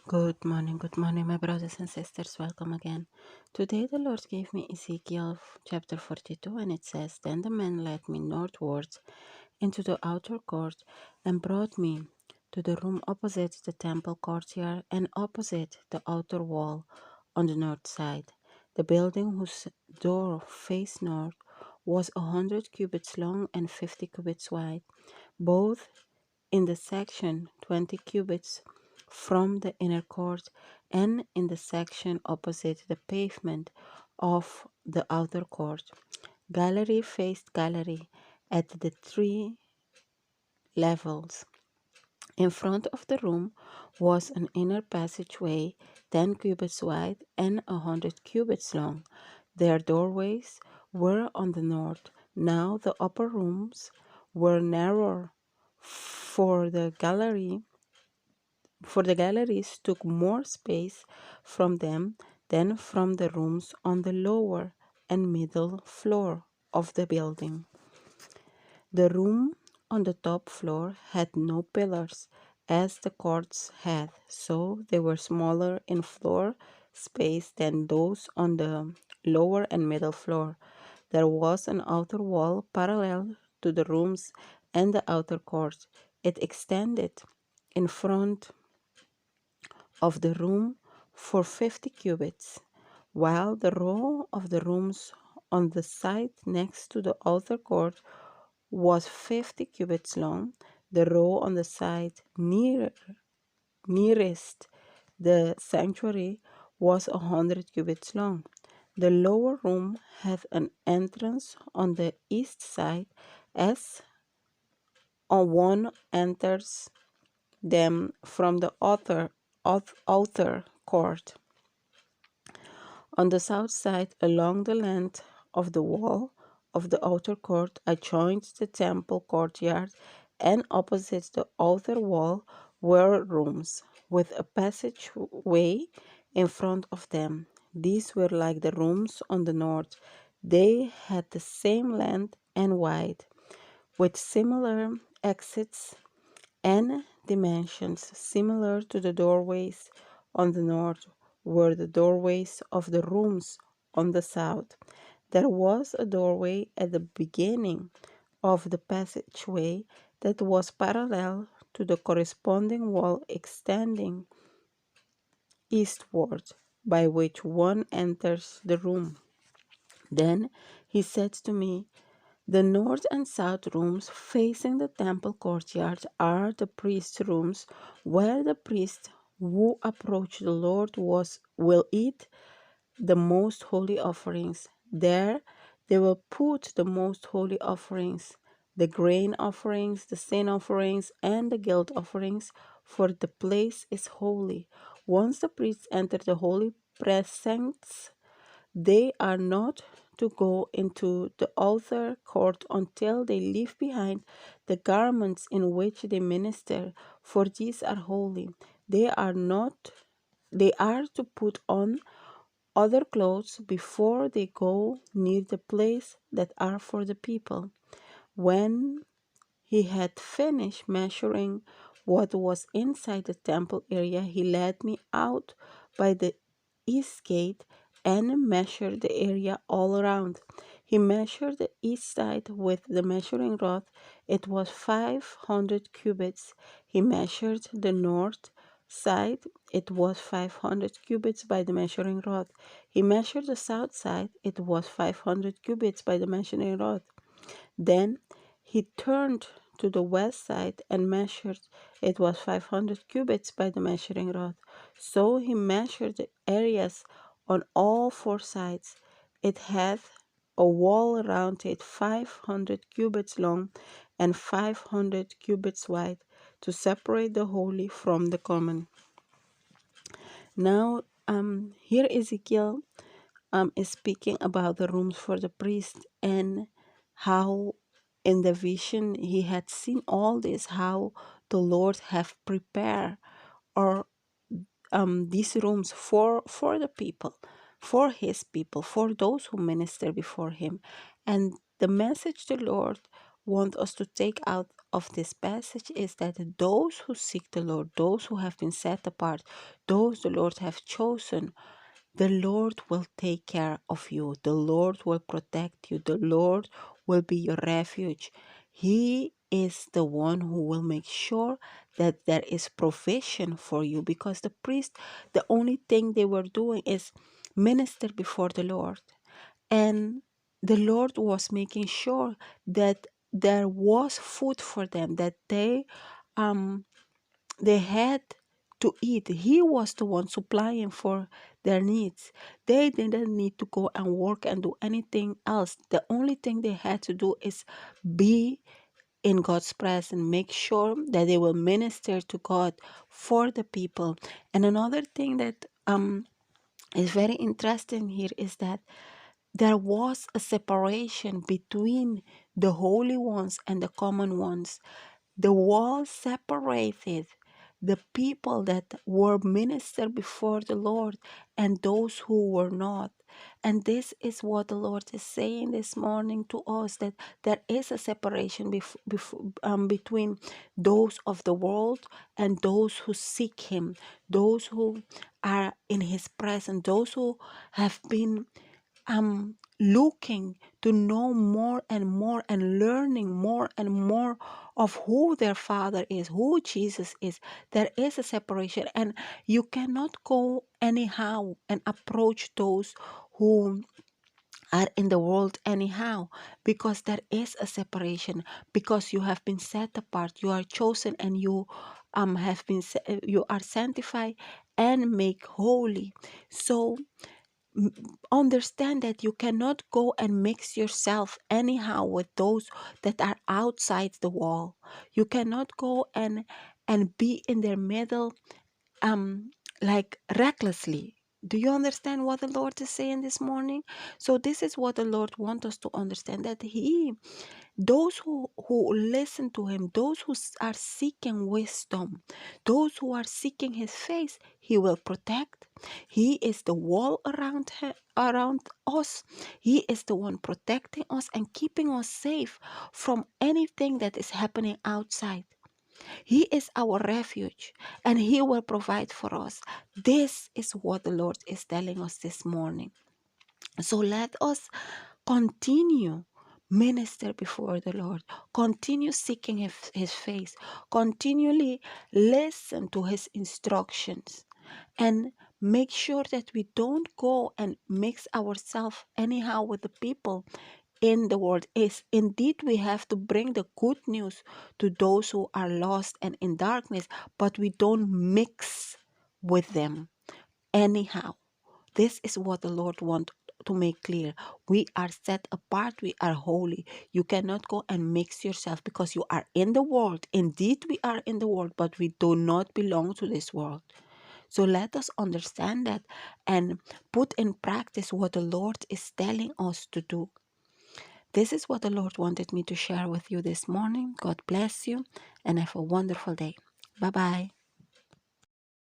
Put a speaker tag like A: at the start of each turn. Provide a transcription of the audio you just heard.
A: Good morning, my brothers and sisters. Welcome again. Today, the Lord gave me Ezekiel chapter 42, and it says, Then the man led me northwards into the outer court and brought me to the room opposite the temple courtyard and opposite the outer wall on the north side. The building, whose door faced north, was 100 cubits long and 50 cubits wide, both in the section 20 cubits from the inner court and in the section opposite the pavement of the outer court. Gallery faced gallery at the three levels. In front of the room was an inner passageway 10 cubits wide and 100 cubits long. Their doorways were on the north. Now the upper rooms were narrower, for the galleries took more space from them than from the rooms on the lower and middle floor of the building. The room on the top floor had no pillars, as the courts had, so they were smaller in floor space than those on the lower and middle floor. There was an outer wall parallel to the rooms and the outer court. It extended in front of the room for 50 cubits, while the row of the rooms on the side next to the outer court was 50 cubits long. The row on the side nearest the sanctuary was 100 cubits long. The lower room had an entrance on the east side, as on one enters them from the outer court. On the south side, along the length of the wall of the outer court, adjoined the temple courtyard, and opposite the outer wall were rooms, with a passageway in front of them. These were like the rooms on the north. They had the same length and width, with similar exits and dimensions similar to the doorways on the north were the doorways of the rooms on the south. There was a doorway at the beginning of the passageway that was parallel to the corresponding wall extending eastward, by which one enters the room. Then he said to me, the north and south rooms facing the temple courtyard are the priest's rooms, where the priest who approach the Lord will eat the most holy offerings. There they will put the most holy offerings, the grain offerings, the sin offerings, and the guilt offerings, for the place is holy. Once the priests enter the holy precincts, they are not to go into the outer court until they leave behind the garments in which they minister, for these are holy. They are not they are to put on other clothes before they go near the place that are for the people. When he had finished measuring what was inside the temple area, he led me out by the east gate and measured the area all around. He measured the east side with the measuring rod. It was 500 cubits. He measured the north side. It was 500 cubits by the measuring rod. He measured the south side. It was 500 cubits by the measuring rod. Then he turned to the west side and measured. It was 500 cubits by the measuring rod. So he measured the areas on all four sides. It had a wall around it 500 cubits long and 500 cubits wide, to separate the holy from the common. Now, here Ezekiel is speaking about the rooms for the priest, and how in the vision he had seen all this, how the Lord have prepared or these rooms for the people, for his people, for those who minister before him. And the message the Lord want us to take out of this passage is that those who seek the Lord, those who have been set apart, those the Lord have chosen, the Lord will take care of you. The Lord will protect you. The Lord will be your refuge. He is the one who will make sure that there is provision for you, because the priest, the only thing they were doing is minister before the Lord. And the Lord was making sure that there was food for them, that they had to eat. He was the one supplying for their needs. They didn't need to go and work and do anything else. The only thing they had to do is be in God's presence, make sure that they will minister to God for the people. And another thing that is very interesting here is that there was a separation between the holy ones and the common ones. The wall separated the people that were ministered before the Lord and those who were not. And this is what the Lord is saying this morning to us, that there is a separation between those of the world and those who seek Him, those who are in His presence, those who have been looking to know more and learning more and more of who their Father is, who Jesus is. There is a separation, and you cannot go anyhow and approach those who are in the world anyhow, because there is a separation, because you have been set apart, you are chosen, and you you are sanctified and make holy. So understand that you cannot go and mix yourself anyhow with those that are outside the wall. You cannot go and be in their middle like recklessly. Do you understand what the Lord is saying this morning? So this is what the Lord wants us to understand, that those who listen to Him, those who are seeking wisdom, those who are seeking His face, He will protect. He is the wall around us. He is the one protecting us and keeping us safe from anything that is happening outside. He is our refuge, and He will provide for us. This is what the Lord is telling us this morning. So let us continue minister before the Lord, continue seeking his face, continually listen to His instructions, and make sure that we don't go and mix ourselves anyhow with the people in the world. Is indeed we have to bring the good news to those who are lost and in darkness, but we don't mix with them anyhow. This is what the Lord wants to make clear. We are set apart. We are holy. You cannot go and mix yourself, because you are in the world. Indeed, we are in the world, but we do not belong to this world. So let us understand that and put in practice what the Lord is telling us to do. This is what the Lord wanted me to share with you this morning. God bless you and have a wonderful day. Bye-bye.